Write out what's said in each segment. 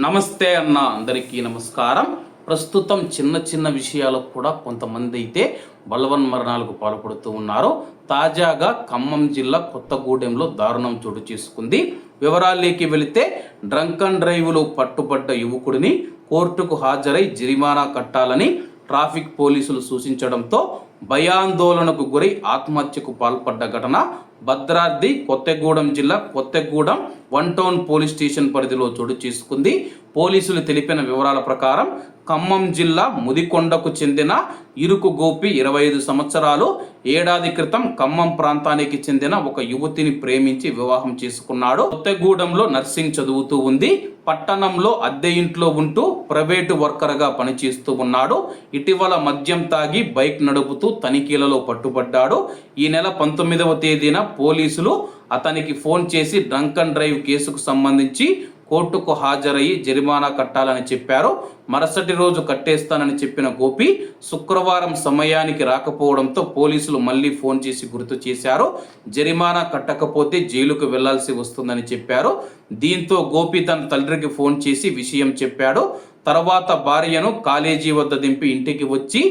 నమస్తే అన్న అందరికీ నమస్కారం. ప్రస్తుతం చిన్న చిన్న విషయాలకు కూడా కొంతమంది అయితే బలవన్మరణాలకు పాల్పడుతూ ఉన్నారు. తాజాగా ఖమ్మం జిల్లా కొత్తగూడెంలో దారుణం చోటు చేసుకుంది. వివరాల్లోకి వెళితే డ్రంక్ అండ్ డ్రైవ్లో పట్టుబడ్డ యువకుడిని కోర్టుకు హాజరై జరిమానా కట్టాలని ట్రాఫిక్ పోలీసులు సూచించడంతో భయాందోళనకు గురై ఆత్మహత్యకు పాల్పడ్డ ఘటన భద్రాద్రి కొత్తగూడెం జిల్లా కొత్తగూడెం 1 టౌన్ పోలీస్ స్టేషన్ పరిధిలో చోటు చేసుకుంది. పోలీసులు తెలిపిన వివరాల ప్రకారం ఖమ్మం జిల్లా ముదికొండకు చెందిన ఇరుకు గోపి 25 సంవత్సరాలు ఏడాది క్రితం ఖమ్మం ప్రాంతానికి చెందిన ఒక యువతిని ప్రేమించి వివాహం చేసుకున్నాడు. కొత్తగూడెంలో నర్సింగ్ చదువుతూ ఉంది. పట్టణంలో అద్దె ఇంట్లో ఉంటూ ప్రైవేటు వర్కర్గా పనిచేస్తూ ఉన్నాడు. ఇటీవల మద్యం తాగి బైక్ నడుపుతూ తనిఖీలలో పట్టుబడ్డాడు. ఈ నెల 19వ తేదీన పోలీసులు అతనికి ఫోన్ చేసి డ్రంక్ అండ్ డ్రైవ్ కేసుకు సంబంధించి కోర్టుకు హాజరయ్యి జరిమానా కట్టాలని చెప్పారు. మరుసటి రోజు కట్టేస్తానని చెప్పిన గోపి శుక్రవారం సమయానికి రాకపోవడంతో పోలీసులు మళ్ళీ ఫోన్ చేసి గుర్తు చేశారు. జరిమానా కట్టకపోతే జైలుకు వెళ్లాల్సి వస్తుందని చెప్పారు. దీంతో గోపి తన తండ్రికి ఫోన్ చేసి విషయం చెప్పాడు. తర్వాత భార్యను కాలేజీ వద్ద దింపి ఇంటికి వచ్చి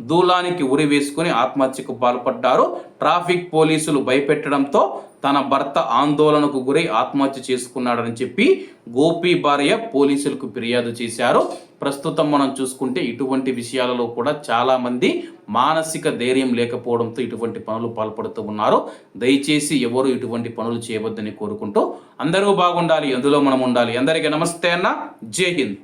దూలానికి ఉరి వేసుకుని ఆత్మహత్యకు పాల్పడ్డారు. ట్రాఫిక్ పోలీసులు భయపెట్టడంతో తన భర్త ఆందోళనకు గురై ఆత్మహత్య చేసుకున్నాడని చెప్పి గోపి భార్య పోలీసులకు ఫిర్యాదు చేశారు. ప్రస్తుతం మనం చూసుకుంటే ఇటువంటి విషయాలలో కూడా చాలా మంది మానసిక ధైర్యం లేకపోవడంతో ఇటువంటి పనులు పాల్పడుతూ ఉన్నారు. దయచేసి ఎవరు ఇటువంటి పనులు చేయవద్దని కోరుకుంటూ అందరూ బాగుండాలి, అందులో మనం ఉండాలి. అందరికీ నమస్తే అన్న, జై హింద్.